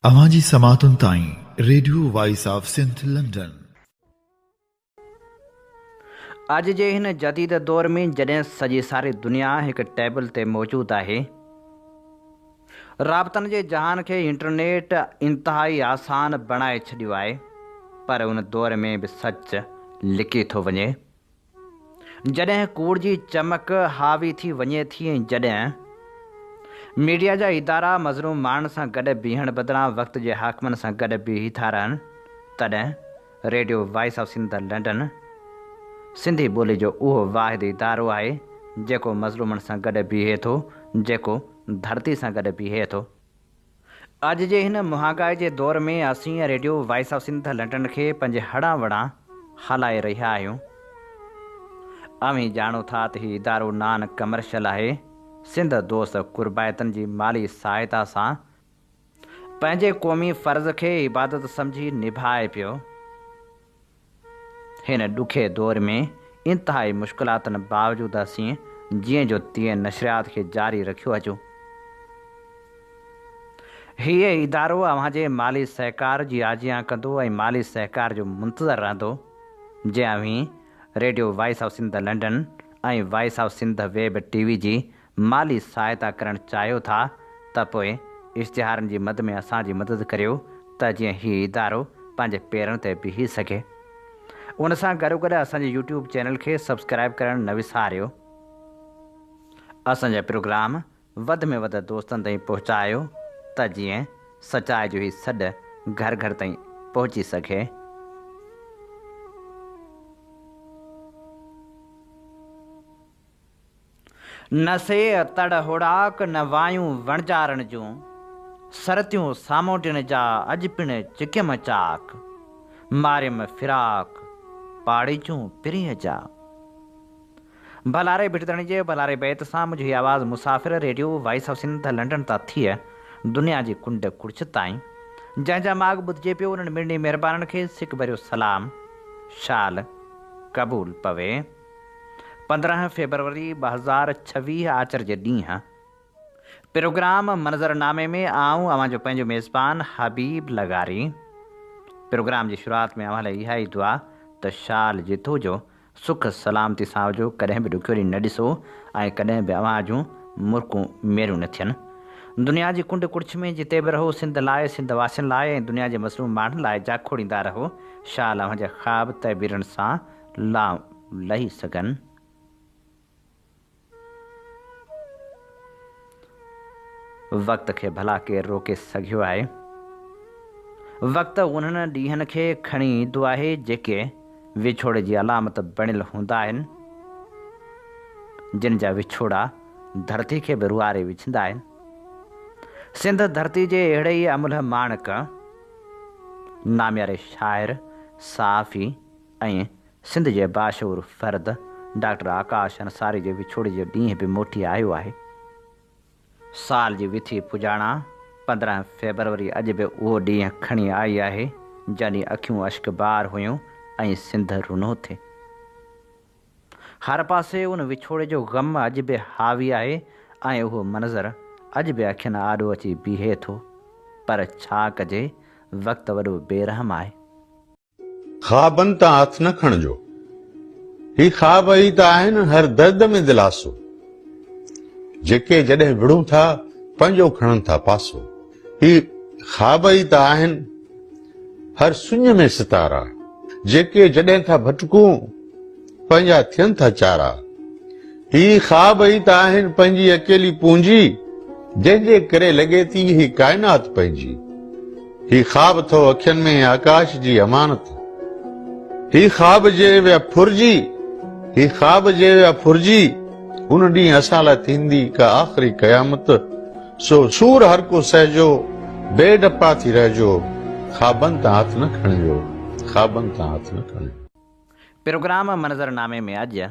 अवांजी समातुन ताईं radio voice of Sindh London. अॼु जे हिन जदीद दौर में जॾहिं सॼी सारी दुनिया हिकु टेबल ते मौजूदु आहे, राबतनि जे जहान खे इंटरनेट इंतिहाई आसान बणाए छॾियो आहे, पर उन दौर में बि सच लिकी थो वञे। जॾहिं कूड़ जी चमक हावी थी वञे थी ऐं जॾहिं मीडिया जा इदारा मज़लूम माण्हुनि सां गॾु बीहण बदिरां वक़्त जे हाकमनि सां गॾु बीही था रहनि, तॾहिं radio voice of Sindh London Sindhi ॿोली जो उहो वाहिद इदारो आहे जेको मज़लूमनि सां गॾु बीहे थो, जेको धरती सां गॾु बीहे थो। अॼु जे हिन महांगाई जे दौर में असीं radio voice of Sindh London खे पंहिंजे हड़ा वड़ा हलाए रहिया आहियूं। अवीं ॼाणो था त हीउ इदारो नान कमर्शियल आहे। सिंध दोस्त कुर्बायतनि जी माली सहायता सां पंहिंजे क़ौमी फ़र्ज़ खे इबादत सम्झी निभाए पियो। हिन ॾुखे दौर में इंतिहाई मुश्किलातुनि बावजूदि असीं जीअं जो तीअं नशरियात खे जारी रखियो अचूं। हीअ इदारो अव्हांजे माली सहकार जी आजियां कंदो ऐं माली सहकार जो मुंतज़र रहंदो। जे अवीं radio voice of Sindh London ऐं voice of Sindh web TV जी माली सहायता करणु चाहियो था त पोइ इश्तिहारनि जी मद में असांजी मदद करियो त जीअं हीउ इदारो पंहिंजे पेरनि ते बीही सघे। उन सां गॾोगॾु असांजे यूट्यूब चैनल खे सब्सक्राइब करणु न विसारियो। असांजा प्रोग्राम वधि में वधि दोस्तनि ताईं पहुचायो त जीअं सचाई जो हीउ सॾु घर घर ताईं पहुची सघे। न से तड़ होड़ाक न वायूं वणजारण जूं, सरतियूं सामोटिन जा अॼु पिण चिकिम चाक, मारियम फिराक पाड़ीचूं पिरीअ जा। भलारे बिटदणी जे भलारे बैत सां मुंहिंजी आवाज़ मुसाफ़िर radio voice of Sindh London तां थिए दुनिया जी कुंड कुड़च ताईं जंहिंजा माॻ ॿुधिजे पियो उन्हनि मिड़नी महिरबाननि खे सिक भरियो सलाम शाल क़बूल पवे। 15 फरवरी 2026 आचर जे ॾींहुं प्रोग्राम मंज़रनामे में आऊं अव्हांजो पंहिंजो मेज़बान हबीब लगारी। प्रोग्राम जी शुरूआत में अव्हां लाइ इहा ई दुआ त शाल जितो जो सुख सलामती सां हुजो, कॾहिं बि ॾुखियो ॾींहुं न ॾिसो ऐं कॾहिं बि अव्हां जूं मुर्कूं मेरियूं न थियनि। दुनिया जी कुंड कुड़छ में जिते बि रहो सिंध लाइ, सिंध वासियुनि लाइ ऐं दुनिया जे मज़लूम माण्हुनि लाइ जाखोड़ींदा रहो। शाल अव्हांजा ख़्वाब तइबीरनि सां लही सघनि। वक़्त खे भला केरु रोके सघियो आहे। वक़्तु उन्हनि ॾींहंनि खे खणी ईंदो आहे जेके विछोड़े जी अलामत बणियल हूंदा आहिनि, जिन जा विछोड़ा धरती खे बि रुआरे विझंदा आहिनि। सिंध धरती जे अहिड़े ई अमुल माणक नामियारे शाइर सहाफ़ी ऐं सिंध जे बाशूर फ़र्द डॉक्टर आकाश अंसारी जे विछोड़े जो ॾींहुं बि मोटी आयो आहे। साल जी विथी पुॼाणा 15 फरवरी अॼु बि उहो ॾींहुं खणी आई आहे जॾहिं अखियूं अश्कबार हुयूं ऐं सिंध रुनो थे। हर पासे उन विछोड़े जो ग़म अॼु बि हावी आहे ऐं उहो मंज़र अॼु बि अखियुनि आॾो अची बीहे थो। पर छा कजे, वक़्तु वॾो बेरहम आहे। ख़्वाबनि तां हथ न खणिजो, ही ख़्वाब ई त आहिनि हर दर्द में दिलासो, जेके जॾहिं विड़ूं था पंहिंजो खणनि था पासो। ही ख़्वाब ई त आहिनि हर सुञ में सितारा, जेके जॾहिं था भटकूं पंहिंजा थियनि था चारा। ही ख़्वाब ई त आहिनि पंहिंजी अकेली पूंजी, जंहिंजे करे लॻे थी ही काइनात पंहिंजी। ही ख़्वाब थो अखियुनि में आकाश जी अमानत, ही ख़्वाब जे विया फुरजी, ही ख़्वाब जे विया फुरजी, उन ॾींहुं असां लाइ थींदी का आख़िरी क़यामत। सो सूर हर को सहजो, बेडपा थी रहिजो, ख़्वाबनि तां हथ न खणिजो, ख़्वाबनि तां हथ न खणिजो। प्रोग्राम मंज़रनामे में अॼु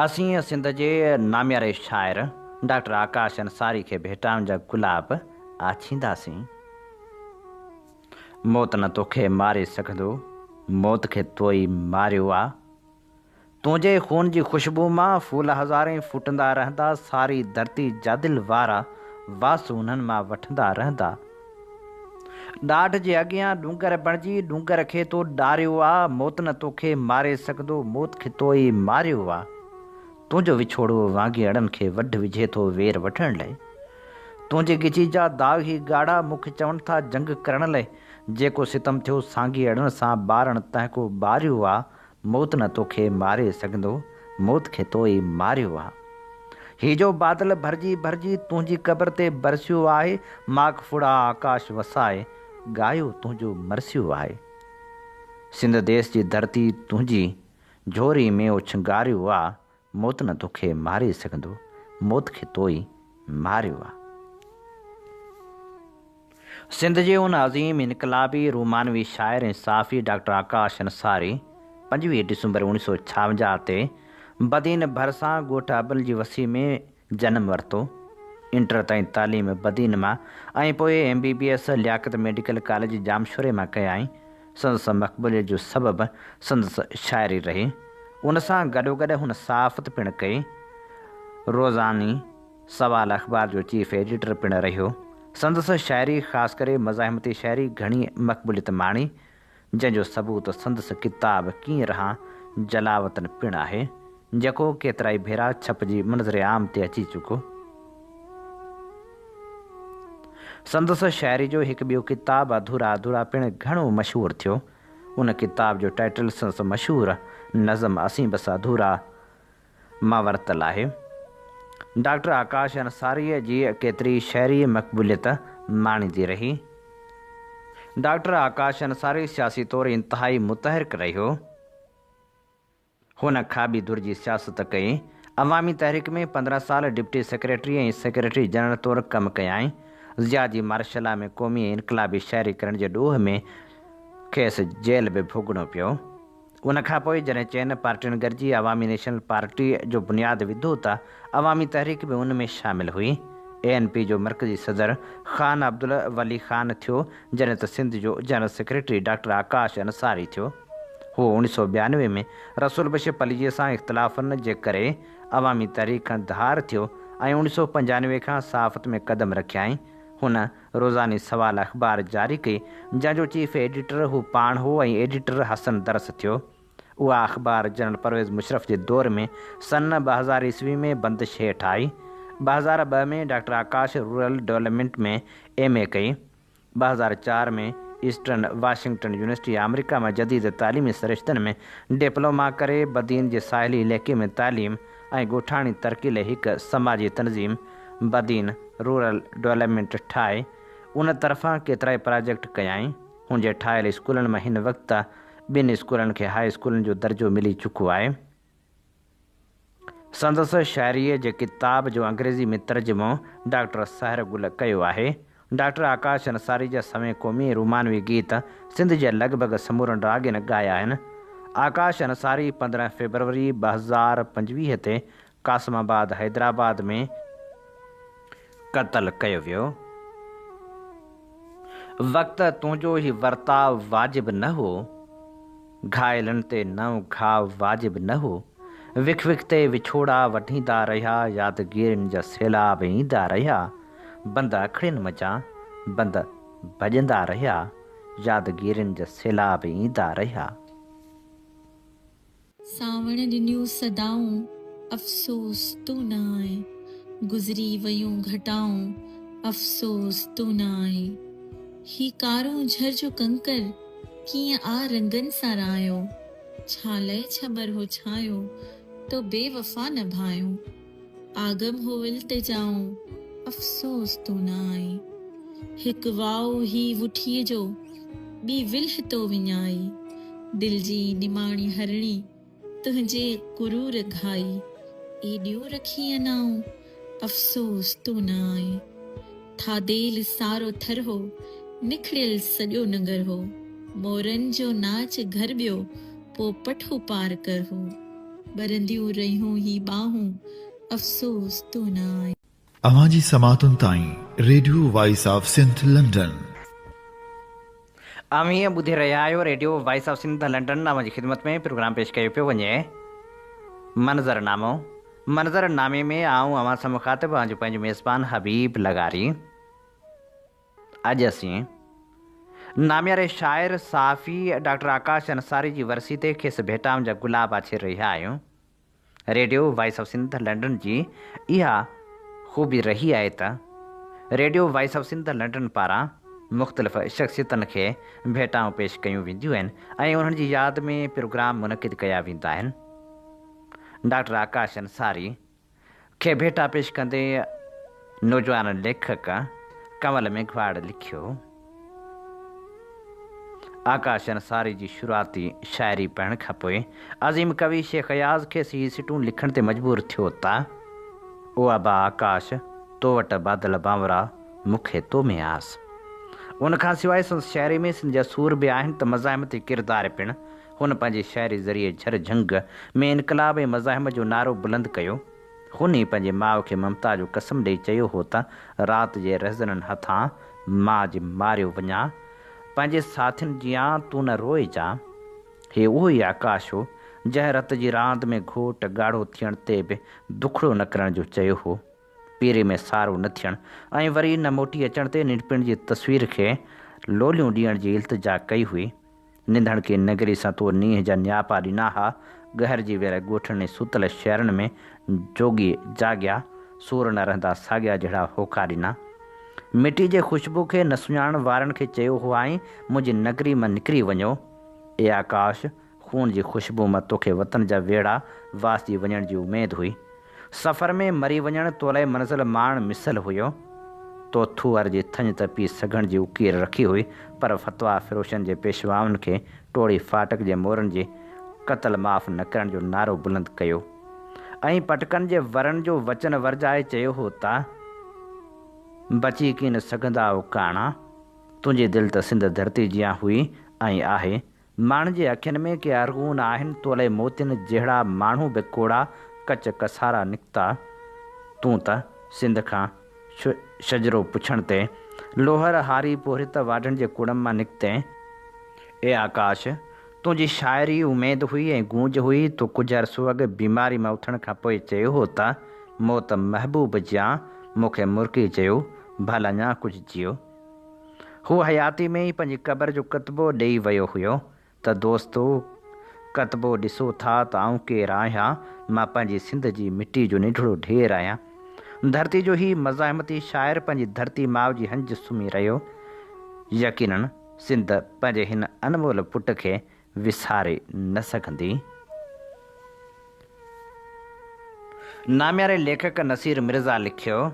असीं सिंध जे नामियारे शाइर डॉक्टर आकाश अंसारी खे भेटाउनि जा गुलाब आछींदासीं। मौत न तोखे मारे सघंदो, मौत खे तो ई मारियो आहे। तुंहिंजे खून जी ख़ुशबू मां फूल हज़ारे फुटंदा रहंदा, सारी धरती जा दिल वारा वास उन्हनि मां वठंदा रहंदा। ॾाढ जे अॻियां डूंगर बणिजी डूंगर खे तो ॾारियो आहे, मौत न तोखे मारे सघंदो, मौत खे तो ई मारियो आहे। तुंहिंजो विछोड़ो वांगे अड़नि खे वढ विझे थो वेर वठण लाइ। तुंहिंजे गिची जा दाग ई ॻाढ़ा मूंखे चवनि था जंग करण लाइ। जेको सितम थियो साॻी अड़नि सां ॿारण तंहिंको ॿारियो आहे, मौत न तोखे मारे सघंदो, मौत खे तो ई मारियो आहे। ही जो बादल भरिजी भरिजी तुंहिंजी क़बर ते बरसियो आहे, माग फुड़ा आकाश वसाए ॻायो तुंहिंजो मरसियो आहे। सिंध देश जी धरती तुंहिंजी झोरी में उछंगारियो आहे, मौत न तोखे मारे सघंदो, मौत खे तो ई मारियो आहे। सिंध जे उन अज़ीम इनकलाबी रोमानवी शाइर ऐं साफ़ी डॉक्टर आकाश अंसारी 25 डिसंबर 1956 ते बदीन भरिसां ॻोठ अबल जी वसी में जनमु वरितो। इंटर ताईं तालीम बदीन मां ऐं पोइ MBBS लियाकत मेडिकल कॉलेज जामशोरे मां कयाई। संदसि मक़बूलियत जो सबबु संदसि शाइरी रही। उन सां गॾोगॾु हुन सहाफ़त पिणु कई। रोज़ानी सवाल अख़बार जो चीफ एडिटर पिणु रहियो। संदसि शाइरी ख़ासि करे मज़ाहिमती शाइरी घणी मक़बूलियत माणी, जंहिंजो सबूत संदसि किताब कीअं रहां जलावतन पिणु आहे, जेको केतिरा ई भेरा छपिजी मंज़र आम ते अची चुको। संदसि शाइरी जो हिकु ॿियो किताब अधूरा अधूरा पिणु घणो मशहूरु थियो। उन किताब जो टाइटल संदसि मशहूरु नज़म असीं बस अधूरा मां वरितलु आहे। डॉक्टर आकाश अंसारीअ जी केतिरी शाइरी मक़बूलियत माणींदी रही। डॉक्टर आकाश अंसारी सियासी तौरु इंतिहाई मुतहरिक रहियो। हुन खाबी धुर जी सियासत कई। अवामी तहरीक में 15 साल डिप्टी सेक्रेटरी ऐं सेक्रेटरी जनरल तौरु कमु कयाई। ज़िया जी मार्शला में क़ौमी ऐं इनकलाबी शाइरी करण जे ॾोह में खेसि जेल बि भोगणो पियो। उन खां पोइ जॾहिं चइनि पार्टियुनि गॾिजी अवामी नेशनल पार्टी जो बुनियादु विधो त अवामी तहरीक बि उन में शामिलु हुई। ANP जो मरकज़ी सदर ख़ान अब्दुल वली ख़ान थियो, जॾहिं त सिंध जो जनरल सेक्रेटरी डॉक्टर आकाश अंसारी थियो। हू 1992 में रसूल बशीर पलीजीअ सां इख़्तिलाफ़नि जे करे अवामी तहरीक खां धार थियो ऐं 1995 खां सहाफ़त में क़दम रखियाई। हुन रोज़ानी सवाल अख़बार जारी कई, जंहिंजो चीफ एडिटर हू पाण हो ऐं एडिटर हसन दरस थियो। उहा अख़बार जनरल परवेज़ मुशरफ जे दौर में सन 2000 ईस्वी में बंदिश हेठि आई। 2002 में डॉक्टर आकाश रूरल डेवलपमेंट में MA कई। 2004 में ईस्टर्न वाशिंगटन यूनिवर्सिटी अमेरिका में जदीद तालीमी सिरिश्तनि में डिप्लोमा करे बदीन जे साहिली इलाइक़े में तालीम ऐं ॻोठाणी तरक़ी लाइ हिकु समाजी तनज़ीम बदीन रूरल डेवलपमेंट ठाहे। उन तरफ़ां केतिरा ई प्रोजेक्ट कयाई। हुन जे ठाहियल स्कूलनि में हिन वक़्तु 2 स्कूलनि खे हाई स्कूलनि जो दर्जो मिली चुको आहे। संदसि शाइरीअ जे किताब जो अंग्रेज़ी में तर्जुमो डॉक्टर सहर गुल कयो आहे। डॉक्टर आकाश अंसारी जा सवें क़ौमी रोमानवी गीत सिंध जे लॻभॻि समूरनि राॻनि ॻाया आहिनि। आकाश अंसारी 15 फरवरी 2025 ते कासिमाबाद हैदराबाद में क़त्ल कयो वियो। वक़्तु तुंहिंजो ही वर्ताव वाजिबु न हो, घायलनि ते नओं घाव वाजिबु न हो। विख विख ते विछोड़ा वढींदा रहिया, यादगिरियुनि जा सैलाब ईंदा रहिया। बंद अखड़ियुनि मचां बंद भॼंदा रहिया, यादगिरियुनि जा सैलाब ईंदा रहिया। सावण ॾिनियूं सदाऊं अफ़सोस तूं न आहीं, गुज़री वयूं घटाऊं अफ़सोस तूं न आहीं। ही कारो झर जो कंकर कीअं आ रंगनि सां रायो, छा लय छबर हो छायो तो बेवफ़ा न भायो। आगम हो इल्तिजाऊं अफ़सोस तूं न आहीं। हिकु वाओ ही वुठीअ जो ॿी विल्ह तो विञाई, दिल जी निमाणी हरणी तुंहिंजे कुरूर घाई। एॾियूं रखी अनाऊं अफ़सोस तूं न आहीं। थादेल सारो थर हो, निखड़ियल सॼो नगर हो। मोरनि जो नाच घर ॿियो पो पठो पार कर हो। बरंदियूं रहियूं ही बाहूं अफ़सोस तूं न आहीं। अवांजी समातुनि ताईं radio voice of Sindh London. अमीअ ॿुधी रहिया आहियो radio voice of Sindh London. अवांजी ख़िदमत में प्रोग्राम पेश कयो पियो वञे मंज़रनामो। मंज़रनामे में आऊं अवां सां मुख़ातिब आहियां, पंहिंजो मेज़बान हबीब लगारी। अॼु असीं नामियारे शाइर साफ़ी डॉक्टर आकाश अंसारी जी वरसी ते खेसि भेटाम जा गुलाब आछे रहिया आहियूं। Radio voice of Sindh London जी इहा ख़ूबी रही आहे त radio voice of Sindh London पारां मुख़्तलिफ़ शख़्सियतनि खे भेटाऊं पेश कयूं वेंदियूं आहिनि ऐं उन्हनि जी यादि में प्रोग्राम मुनक़िद कया वेंदा आहिनि। डॉक्टर आकाश अंसारी खे भेटा पेश कंदे नौजवान लेखक कंवल मेघवाड़ लिखियो। आकाश अंसारी जी शुरूआती शाइरी पढ़ण खां पोइ अज़ीम कवि शेख अयाज़ खे ही सिटूं लिखण ते मजबूर थियो त ओ अबा आकाश तो वटि बादल बांवरा मूंखे तो में आस। उनखां सवाइ संदसि शाइरी में सिंध जा सूर बि आहिनि त मज़ाहिमती किरदार पिणु हुन पंहिंजी शाइरी ज़रिए झर झंग में इनकलाब ऐं मज़ाहिम जो नारो बुलंद कयो। हुन ई पंहिंजे माउ खे ममता जो कसम ॾेई चयो हो त राति जे रहज़ननि हथां मां जे मारियो वञा, पंहिंजे साथियुनि जियां तूं न रोए जा। हे उहो ई आकाश हो जंहिं रत जी रांदि में घोट ॻाढ़ो थियण ते बि दुखड़ो न करण जो चयो हो, पीरे में सारो न थियण ऐं वरी न मोटी अचण ते निंढपिण जी तस्वीर खे लोलियूं ॾियण जी इल्तिजा कई हुई। निंधण खे नगरी सां तो नींहं जा न्यापा ॾिना हा, गहरजी वियल ॻोठनि ऐं सुतल शहरनि में जोगी जाॻिया, सूर न रहंदा साॻिया जहिड़ा होका ॾिना। मिटी जे ख़ुशबू खे न सुञाणण वारनि खे चयो हुआ आई मुंहिंजी नगरी मां निकिरी वञो। ए आकाश, खून जी ख़ुशबू मां तोखे वतन जा वेड़ा वासिजी वञण जी उमेदु हुई। सफ़र में मरी वञणु तोले मंज़िल माण मिसल हुयो। तो थूअर जी थञ त पी सघण जी उकीर रखी हुई, पर फ़तवा फ़िरोशनि जे पेशवाउनि खे टोड़ी फाटक जे मोरनि जे क़तल माफ़ न करण जो नारो बुलंद कयो ऐं पटकनि जे वरनि जो वचन वरजाए चयो हो त बची की न सघंदा उकाणा, तुंहिंजी दिलि त सिंध धरती जियां हुई ऐं आहे। माण्हुनि जे अखियुनि में के अरगून आहिनि, तोले मोतियुनि जहिड़ा माण्हू बि कोड़ा कच कसारा निकिता। तूं त सिंध खां शजरो पुछण ते लोहर हारी पोरित वाढनि जे कुड़म मां निकिते। ए आकाश, तुंहिंजी शाइरी उमेदु हुई ऐं गूंज हुई। तो कुझु अरसो अॻु बीमारी मां उथण खां पोइ चयो हो त मौत महबूब जियां मूंखे मुर्की चयो, भला अञा कुझु जियो। हू हयाती में ई पंहिंजी क़बर जो कतबो ॾेई वियो हुयो त दोस्तो कतबो ॾिसो था त आऊं केरु आहियां, मां पंहिंजी सिंध जी मिटी जो निढड़ो ढेर आहियां। धरती जो ही मज़ाहिमती शाइर पंहिंजी धरती माउ जी हंज सुम्ही रहियो। यकीनन सिंध पंहिंजे हिन अनमोल पुट खे विसारे न सघंदी। नामियारे लेखक नसीर मिर्ज़ा लिखियो।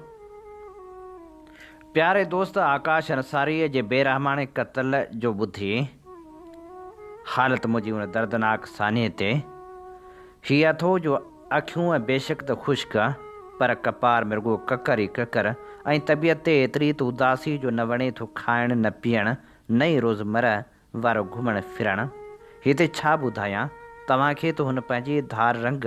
प्यारे दोस्त, आकाश अंसारीअ जे बेरहमाने क़त्ल जो ॿुधी हालत मुंहिंजी उन दर्दनाक सान्हे ते हीअ अथो जो अखियूं बेशक त ख़ुश्क, पर कपार में रुॻो ककर ई ककर ऐं तबियत ते एतिरी त उदासी जो न वणे थो खाइण न पीअण, न ई रोज़मर्रा वारो घुमण फिरण। हिते छा ॿुधायां तव्हांखे त हुन पंहिंजे धार रंग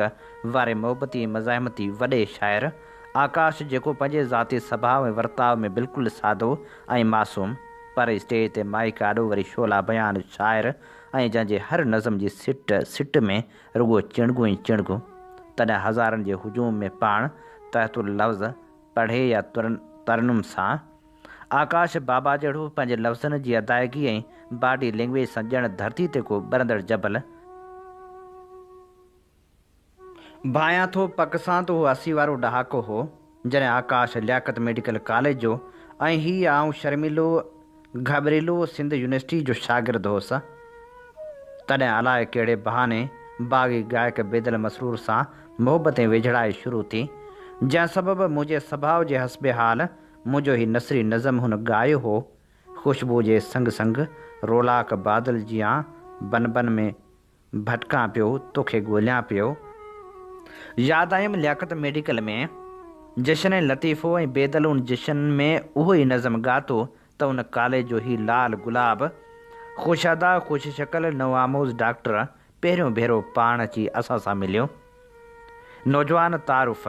वारे मोहबती मज़ाहिमती वॾे शाइर आकाश, जेको पंहिंजे ज़ाती स्वभाव ऐं वर्ताव में बिल्कुलु सादो ऐं मासूम, पर स्टेज ते माइक आॾो वरी शोला बयान शाइर ऐं जंहिंजे हर नज़म जी सिट में रुॻो चिणगू ई चिणगू, तॾहिं हज़ारनि जे हुजूम में पाण तहतुल लफ़्ज़ पढ़े या तरनुम सां आकाश बाबा जहिड़ो पंहिंजे लफ़्ज़नि जी अदायगी ऐं बॉडी लैंग्वेज सां ॼण धरती ते को बरंदड़ जबल भायां थो। पक सां त उहो 80 वारो ॾहाको हो जॾहिं आकाश लियाकत मेडिकल कॉलेज जो ऐं हीअ आऊं शर्मिलो घबरीलो सिंध यूनिवर्सिटी जो शागिर्दु हुअसि। तॾहिं अलाए कहिड़े बहाने बाग़ी गायक बेदल मसरूर सां मोहबतें वेझड़ाए शुरू थी, जंहिं सबबि मुंहिंजे स्वभाव जे हस्बे हाल मुंहिंजो ही नसरी नज़म हुन ॻायो हो। ख़ुशबू जे संग संग रोलाक बादल जियां बन बन में भटकां पियो, तोखे ॻोल्हियां पियो। यादि आयुमि लियाकत मेडिकल में जशन ऐं लतीफ़ो ऐं बेदल उन जशन में उहो ई नज़म ॻातो त उन कॉलेज जो ही लाल गुलाब ख़ुशअदा ख़ुशि शकल नवामोज़ डॉक्टर पहिरियों भेरो पाण अची असां सां मिलियो। नौजवान तारुफ़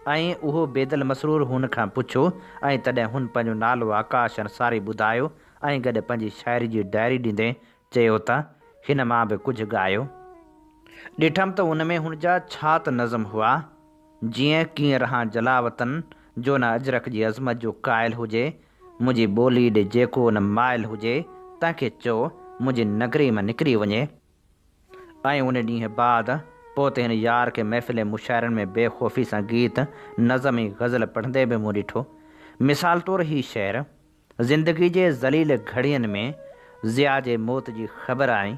ऐं उहो बेदल मसरूर हुन खां पुछो ऐं तॾहिं हुन पंहिंजो नालो आकाश अंसारी ॿुधायो ऐं गॾु पंहिंजी शाइरी जी डायरी ॾींदे चयो त हिन मां बि कुझु ॻायो। ॾिठमि त उन में हुन जा छा त नज़म हुआ, जीअं कीअं रहां जलावतन जो न अजरक जी अज़मत जो क़ाइल हुजे, मुंहिंजी ॿोली ॾे जेको न माइल हुजे, तव्हांखे चओ मुंहिंजी नगरी मां निकिरी वञे। ऐं उन ॾींहुं बाद पोइ त हिन यार खे महफ़िल मुशाइरनि में बेख़ौफ़ी सां गीत नज़म ऐं ग़ज़ल पढ़ंदे बि मूं ॾिठो। मिसाल तौरु ही शेर, ज़िंदगी जे ज़लील घड़ियुनि में ज़िया जे मौत जी ख़बर आई।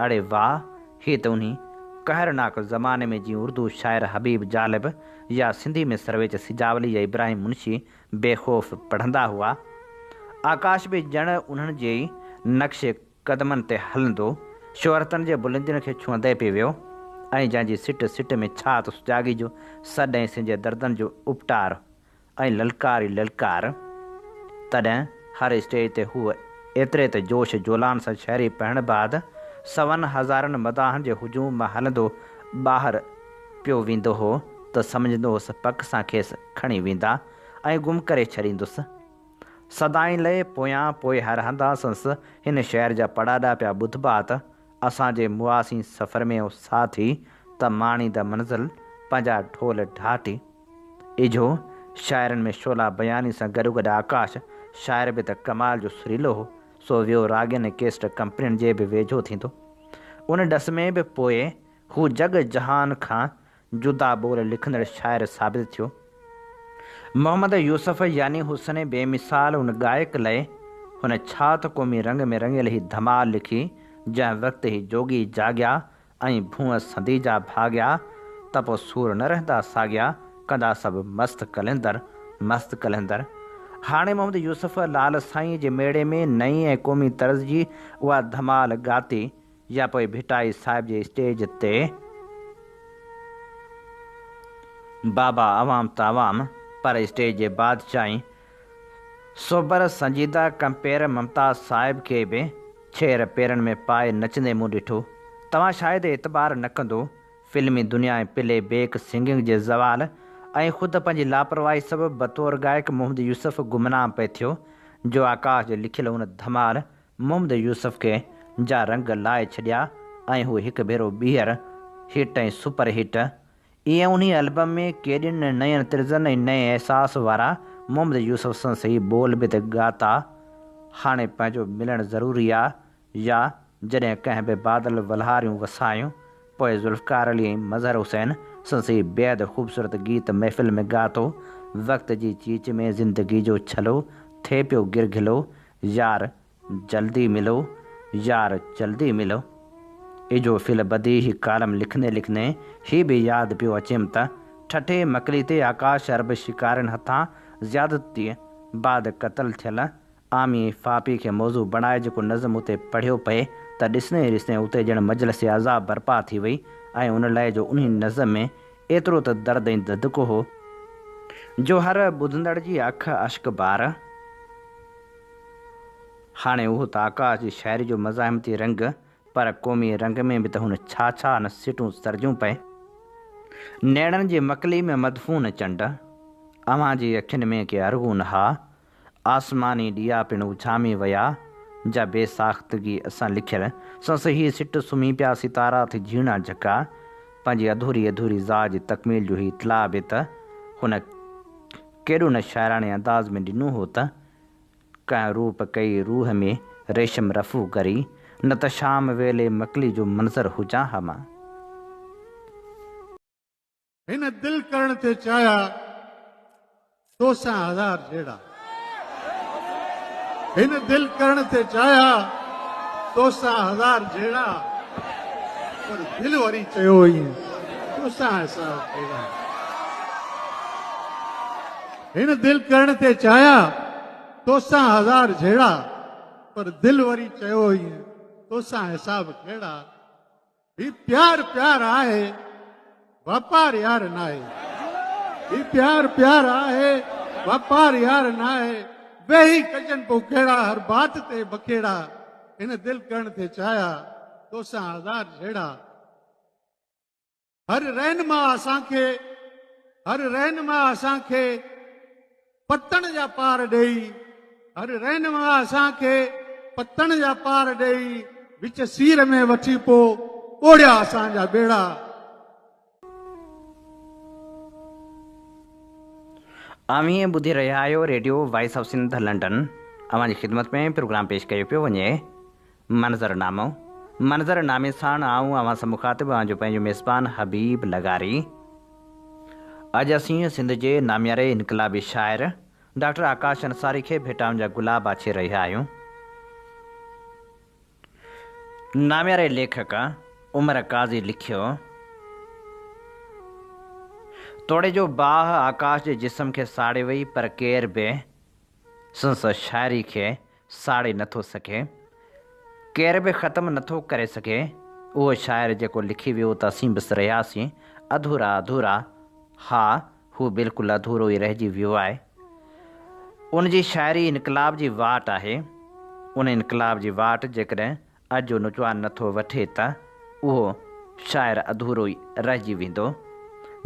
अड़े वाह, ही त उन्ही कहरनाक ज़माने में जीअं उर्दू शाइर हबीब जालिब या सिंधी में सर्वेच सिजावली या इब्राहिम मुंशी बेख़ौफ़ पढ़ंदा हुआ। आकाश बि ॼण उन्हनि जे ई नक्शे क़दमनि ते हलंदो शोहरतनि जे बुलंदियुनि खे छुहंदे पियो वियो। ऐं जंहिंजी सिट सिट में छा त सुजागी जो सॾ ऐं सिंजे दर्दनि जो उपटार ऐं ललकार ई ललकार। तॾहिं हर स्टेज ते हूअ एतिरे त जोश जोलान सां शाइरी पढ़ण बाद सवनि हज़ारनि मदाहनि जे हुजूम मां हलंदो ॿाहिरि पियो वेंदो हो त सम्झंदो हुउसि पक सां खेसि खणी वेंदा ऐं गुम करे छॾींदुसि। सदाईं लहे पोयां पोइ हर हंधा संसि हिन शहर जा पड़ाॾा पिया ॿुधबा त असांजे मुआसी सफ़र में साथी त माणींदा मंज़िल पंहिंजा ढोल ढाटी। इझो शाइरनि में शोला बयानी सां गॾोगॾु आकाश शाइर बि त कमाल जो सुरीलो हो, सो वियो रागियुनि केस्ट कंपनियुनि जे बि वेझो थींदो। उन डस में बि पोइ हू जग जहान खां जुदा ॿोल लिखंदड़ शाइर साबित थियो। मोहम्मद यूसुफ यानी हुसन बेमिसाल उन गायक लए हुन छा त क़ौमी रंग में रंगियल ही धमाल लिखी जंहिं वक़्तु ही जोगी जाॻिया ऐं भूअं संदी जा भाॻिया त पोइ सूर न रहंदा साॻिया कंदा सभु मस्त कलंदर। हाणे मोहम्मद यूसुफ लाल साईं जे मेड़े में नई ऐं क़ौमी तर्ज़ जी उहा धमाल गाती या पोइ भिटाई साहिब जे स्टेज ते बाबा अवाम त अवाम पर स्टेज जे बादशाही सोबर संजीदा कंपेर मुमताज़ साहिब खे बि छेर पेरनि में पाए नचंदे मूं ॾिठो। तव्हां शायदि एतबार न कंदो फिल्मी दुनिया ऐं प्ले बैक सिंगिंग जे ज़वाल ऐं ख़ुदि पंहिंजी लापरवाही सबबु बतौर गायक मोहम्मद यूसुफ गुमनाम पिए थियो जो आकाश जे लिखियल उन धमाल मोहम्मद यूसुफ खे जा रंग लाए छॾिया ऐं हू हिकु भेरो ॿीहर हिट ऐं सुपर हिट। ईअं उन एल्बम में केॾियुनि नयनि तिर्ज़नि ऐं नए अहसास वारा मोहम्मद यूसुफ सां सही बोल बि त ॻाता। हाणे पंहिंजो मिलणु ज़रूरी आहे या जॾहिं कंहिं बि बादल वलहारियूं वसायूं पोइ ज़ुल्फ़कार अली ऐं मज़हर हुसैन संसी बेहद ख़ूबसूरत गीत महफ़िल में ॻातो। वक़्त जी चीच में ज़िंदगी जो छलो थिए पियो गिरघिलो यार जल्दी मिलो यार जल्दी मिलो। इजो फिल बदी ही कालम लिखंदे ही बि यादि पियो अचेमि त ठठे मकली ते आकाश अरब शिकारनि हथां ज़्यादती बाद क़तल थियल आमी फापी खे मौज़ू बणाए जेको नज़म उते पढ़ियो पए त ॾिसंदे उते ॼण मजलिस अज़ाब बर्पा थी वई ऐं उन लाइ जो उन नज़म में एतिरो त दर्द ऐं ददिको हो जो हर ॿुधंदड़ जी अखि अश्क बार। हाणे उहो त आकाश जी शाइरी जो मज़ाहिमती रंग पर क़ौमी रंग में बि त हुन छा छा न सिटूं सरजूं पए। नेणनि जी मकली में मदफ़ून चंड अव्हां जी अखियुनि में के अरगून हा आसमानी ॾिया पिण उछामी विया जा बेसाख़्तगी असां लिखियल संस ही सिट सुम्ही पिया सितारा थी झीणा झका पंहिंजी अधूरी ज़ाह जी तकमील जो ही इतला बि त हुन केॾो न शाइराणे अंदाज़ में ॾिनो हो त कंहिं रूप कई रूह में रेशम रफ़ू करी न त शाम वेले मकली जो मंज़र हुजां हा मां। हिन दिल करण ते चाहिया तोसां हज़ार जहिड़ा हिन दिल करण ते चाहिया तोसां हज़ार जहिड़ा पर दिल वरी चयो ईअं तोसां हिसाब कहिड़ा। हिन दिल करण ते चाहिया तोसां हज़ार जहिड़ा पर दिल वरी चयो ईअं तोसां हिसाब कहिड़ा। ही प्यार प्यार आहे वापार यार नाहे ही प्यार प्यार आहे वापार यार नाहे वेही कजन पोइ कहिड़ा हर बात ते बखेड़ा। हिन दिल करण ते चाहिया तोसां हज़ार जहिड़ा। हर रहनुमा असांखे पतन जा पार ॾेई हर रहनुमा असांखे पतन जा पार ॾेई विच सीर में वठी पोइ ओढ़िया असांजा बेड़ा। ॿुधी रहिया आहियो radio voice of Sindh London. अव्हां जी ख़िदमत में प्रोग्राम पेश कयो पियो वञे मंज़रनामो मंज़रनामे साण आऊं अवां सां मुखातिब आहियां पंहिंजो मेज़बान हबीब लगारी। अॼु असीं सिंध जे नामियारे इनकलाबी शाइर डॉक्टर आकाश अंसारी खे भेटाउनि जा गुलाब आछे रहिया आहियूं। नामियारे लेखक उमर काज़ी लिखियो, तोड़े जो बाह आकाश जे जिस्म खे साड़े वई, पर केर बि संस शाइरी खे साड़े नथो सघे, केर बि ख़तमु नथो करे सघे। उहो शाइर जेको लिखी वियो त असीं बसि रहियासीं अधूरा अधूरा। हा, हू बिल्कुलु अधूरो ई रहिजी वियो आहे। उन जी शाइरी इनकलाब जी वाट आहे। उन इनकलाब जी वाट जेकॾहिं अॼु जो नौजवान नथो वठे त उहो शाइर अधूरो ई रहिजी वेंदो।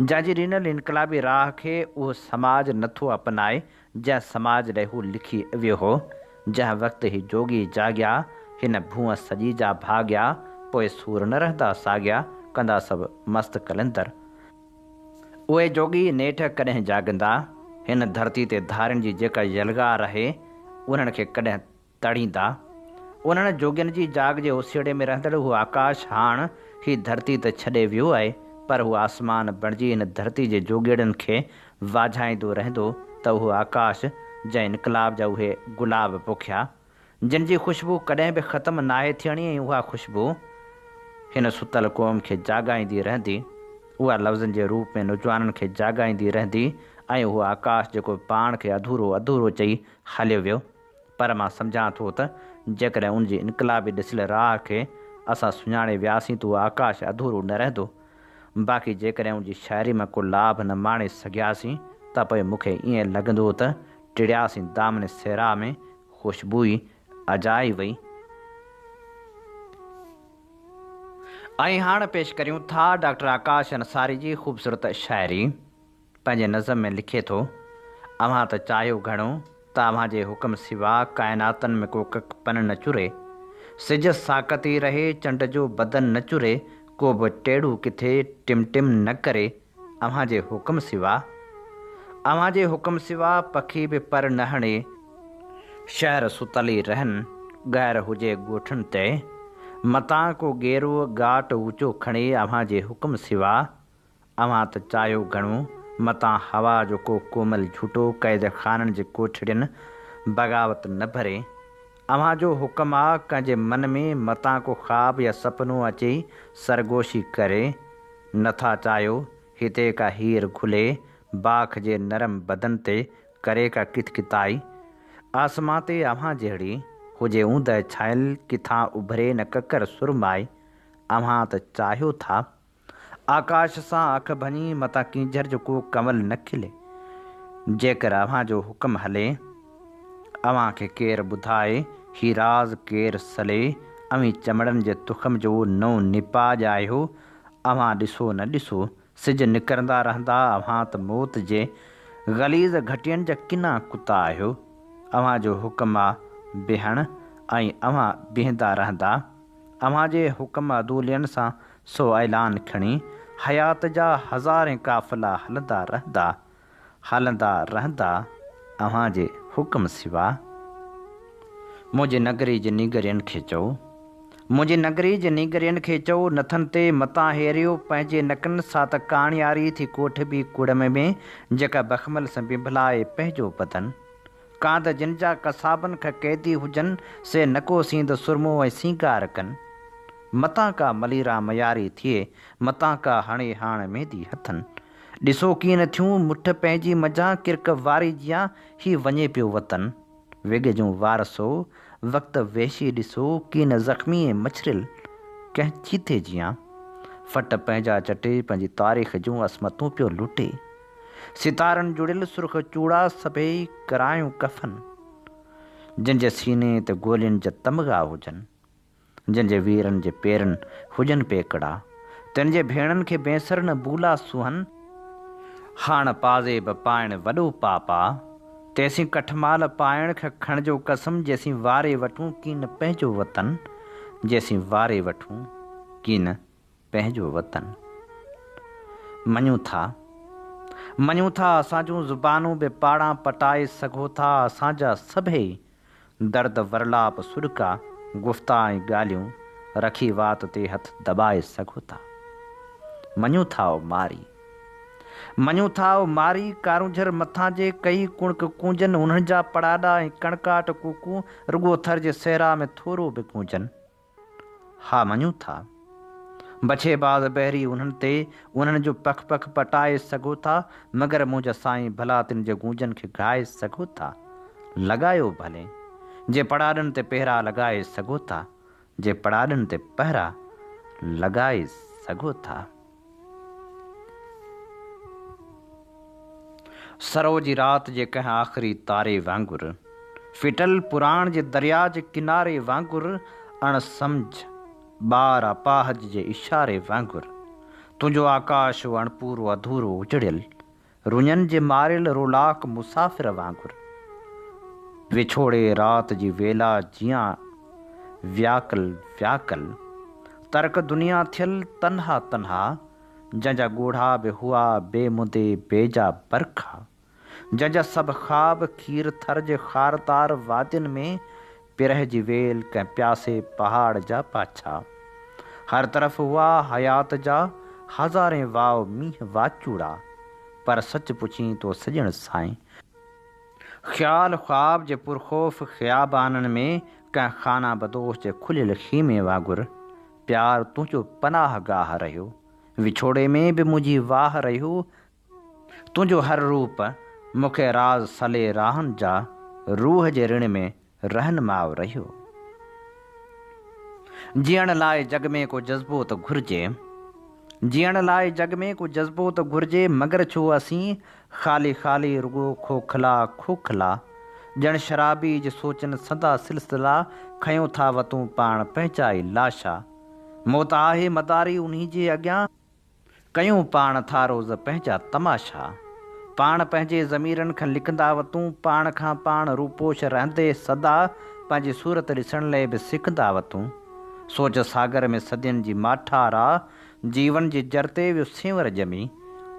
जंहिंजी ॾिनल इनकलाबी राह खे उहो समाज नथो अपनाए जंहिं समाज ॾे हू लिखी वियो हो। जंहिं वक़्तु ही जोगी जाॻिया, हिन भूअं सॼी जा भाॻिया, पोइ सूर न रहंदा साॻिया, कंदा सभु मस्त कलंदर। उहे जोगी नेठ कॾहिं जाॻंदा, हिन धरती ते धारियुनि जी जेका यलगार आहे उन्हनि खे कॾहिं तड़ींदा। उन्हनि जोगियुनि जी जाग जे ओसीड़े में रहंदड़ हू आकाश हाण ही धरती ते छॾे वियो आहे, पर हू आसमान बणिजी हिन धरती जे जोगेड़नि खे वाझाईंदो रहंदो त उहो आकाश जंहिं इनकलाब जा उहे गुलाब पोखिया, जिन जी ख़ुशबू कॾहिं बि ख़तमु नाहे थियणी, ऐं उहा ख़ुशबू हिन सुतल क़ौम खे जाॻाईंदी रहंदी। उहा लफ़्ज़नि जे रूप में नौजवाननि खे जाॻाईंदी रहंदी। ऐं उहो आकाश जेको पाण खे अधूरो अधूरो चई हलियो वियो। पर मां सम्झां थो त जेकॾहिं उन जी इनकलाबी ॾिसियल राह खे असां सुञाणे वियासीं त उहो आकाश अधूरो न रहंदो। बाक़ी जेकॾहिं उन जी शाइरी मां को लाभ न माणे सघियासीं त पोइ मूंखे ईअं लॻंदो त टिड़ियासीं दामन सहरा में, ख़ुशबू ई अजाई वई। ऐं हाणे पेश करियूं था डॉक्टर आकाश अंसारी जी ख़ूबसूरत शाइरी। पंहिंजे नज़म में लिखे थो, अव्हां त चाहियो घणो त अव्हां जे हुकम सिवा काइनातनि में को ककपन न चुरे, सिज साकती रहे चंड जो बदन न चुरे, को बि टेड़ू किथे टिम टिम न करे, अव्हां जे हुकम सिवा। अव्हां जे हुकम सिवा पखी बि पर न हणे, शहर सुतली रहनि ग़ैर हुजे ॻोठनि ते, मतां को गेरो घाट ऊचो खणे, अव्हां जे हुकम सिवा। अव्हां त चाहियो घणो मतां हवा जो को कोमल झूठो, क़ैद खाननि जे कोठड़ियुनि बग़ावत न भरे, अव्हां जो हुकम आहे कंहिंजे मन में मतां को ख़्वाब या सपनो अचे सरगोशी करे। नथा चाहियो हिते का हीर घुले, बाख जे नरम बदन ते करे का किथकिताई, आसमां ते अव्हां जहिड़ी हुजे ऊंद छायल, किथां उभरे न ककर सुरमाई। अव्हां त चाहियो था आकाश सां अख भञी मतां कींझर जो को कमल न खिले, जेकर अव्हां जो हुकम हले, अव्हां खे केरु ॿुधाए ही राज़ केरु सले, अवी चमड़नि जे तुख़म जो नओं निपाज आहियो। अव्हां ॾिसो न ॾिसो सिज निकिरंदा रहंदा, अव्हां त मौत जे ग़लीज़ घटियुनि जा किना कुता आहियो। अव्हां जो हुकम आहे बिहण ऐं अव्हां बीहंदा रहंदा, अव्हां जे हुकम अदूलियनि सां सो ऐलान खणी, हयात जा हज़ारे काफ़िला हलंदा रहंदा, हलंदा रहंदा अव्हां जे हुकम सिवा। मुंहिंजे नगरी जे नीगरियुनि खे चओ, मुंहिंजी नगरी जे नीगरियुनि खे चओ, नथनि ते मतां हेरियो पंहिंजे नकनि सां त काणियारी थी कोठ बि कुड़म में, जेका बख़मल सां बिंभलाए पंहिंजो बदन। कांध जिन जा कसाबनि खां क़ैदी हुजनि, से नको सींद सुरमो ऐं सींगार कनि, मतां का मलीरा मयारी थिए, मतां का हणे हाण मेंदी हथनि। ॾिसो कीअं न थियूं मुठ पंहिंजी मझां किरक वारी जियां, ही वञे पियो वतन। विग जूं वारसो वक़्तु वेशी ॾिसो, कीअं न ज़ख़्मी ऐं मछरियल कंहिं चीथे जियां, फट पंहिंजा चटे पंहिंजी तारीख़ जूं असमतूं पियो लुटे। सितारनि जुड़ियल सुर्ख़ चूड़ा सभई करायूं कफ़न, जंहिंजे सीने ते गोलियुनि जा तमग़ा हुजनि, जंहिंजे वीरनि जे पेरनि हुजनि पेकड़ा, तिन जे भेणनि खे बेसर न बूला सुहनि। हाण पाज़े बि पाइण वॾो पाप आहे, तेसीं कठमाल पाइण खां खणिजो कसम, जेसीं वारे वठूं की न पंहिंजो वतन, जेसीं वारे वठूं की न पंहिंजो वतन। मञूं था असां जूं ज़ुबानूं बि पाड़ां पटाए सघो था, असांजा सभई दर्द वरलाप सुॾका गुफ़्ता ऐं ॻाल्हियूं रखी वात ते हथ दॿाए सघो था। मञूं था मारी कारूंझर मथां जे कई कुणक कूंजनि, उन्हनि जा पड़ाॾा ऐं कणकाट कूकू रुॻो थर जे सहरा में थोरो बि कूंजनि। हा मञूं था बछेबाज़ बहिरी उन्हनि जो पख पख पटाए सघो था, मगर मुंहिंजा साईं भला तिन जे गूंजनि खे ॻाए सघो था। लॻायो भले, जे पड़ाॾनि ते पहिरा लॻाए सघो था, जे पड़ाॾनि ते पहिरा लॻाए सघो था। सरो जी रात जे कंहिं आख़िरी तारे वांगुरु, फिटल पुराण जे दरिया जे किनारे वांगुरु, अणसमझ ॿार अपाहज जे इशारे वांगुरु, तुंहिंजो आकाश अणपूरो अधूरो उजड़ियल, रुञनि जे मारियल रोलाक मुसाफ़िर वांगुरु, विछोड़े रात जी वेला जियां व्याकल तर्क दुनिया थियल तन्हा जंहिंजा ॻोढ़ा बि हुआ बेमुदे बेजा बरखा, जंहिंजा सभु ख़्वाब खीर थर जे खारदार वादियुनि में पिरह जी वेल कंहिं प्यासे पहाड़ जा पाछा। हर तरफ़ हुआ हयात जा हज़ारे वाव मींह वाचूड़ा, पर सच पुछी तो सजण साईं, ख़्याल ख़्वाब जे पुरखौफ़ ख़ियाबाननि में कंहिं खाना बदोश जे खुलियल ख़ीमे वांगुरु, प्यार तुंहिंजो पनाह गाह रहियो, विछोड़े में बि मुंहिंजी वाह रहियो, तुंहिंजो हर रूप मूंखे राज़ सले राहनि जा रूह जे ऋण में रहनुमाउ रहियो। जीअण लाइ जग में को जज़्बो त घुरिजे, मगर छो असीं ख़ाली रुगो खोखला ॼण शराबी जे सोचनि सदा सिलसिला, खयूं था वतूं पाण पंहिंजाई लाशा, मौत आहे मदारी उन्ही जे अॻियां, कयूं पाण था रोज़ पंहिंजा तमाशा, पाण पंहिंजे ज़मीरनि खां लिखंदा वतूं, पाण खां पाण रूपोश रहंदे सदा, पंहिंजी सूरत ॾिसण लाइ बि सिखंदा वतूं, सोच सागर में सदियुनि जी माठारा, जीवन जी जर ते वियो सेंवर ॼमी,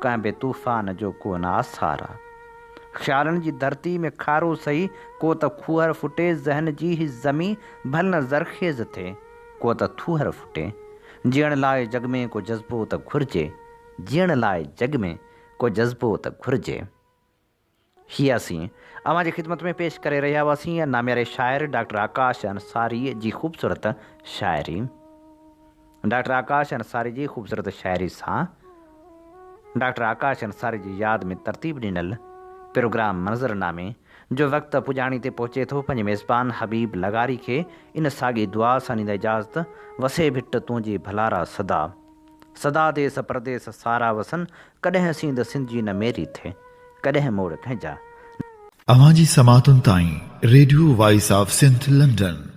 कंहिं बि तूफ़ान जो को न आसारा, ख़्यालनि जी धरती में खारो सही, को त खूहर फुटे, ज़हन जी ही ज़मी भल न ज़रखेज़ थिए, को त थूहर फुटे, जीअण लाइ जग में को जज़्बो त घुरिजे, हीअ असीं अवां जी ख़िदमत में पेश करे रहिया हुआसीं नाम्यारे शाइर डॉक्टर आकाश अंसारी जी ख़ूबसूरत शाइरी। डॉक्टर आकाश अंसारी जी ख़ूबसूरत शाइरी सां डॉक्टर आकाश अंसारी जी यादि में तरतीब ॾिनल प्रोग्राम मंज़रनामे जो वक़्तु पुॼाणी ते पहुचे थो। पंहिंजे मेज़बान हबीब लगारी खे इन साॻी दुआ सां ॾींदा इजाज़त। वसे भिट तुंहिंजी भलारा सदा देस परदेस सारा वसन, कॾहिं सींद सिंधी न मेरी थे, कॾहिं मोड़ कंहिंजा। अवां जी समातुनि ताईं radio voice of Sindh London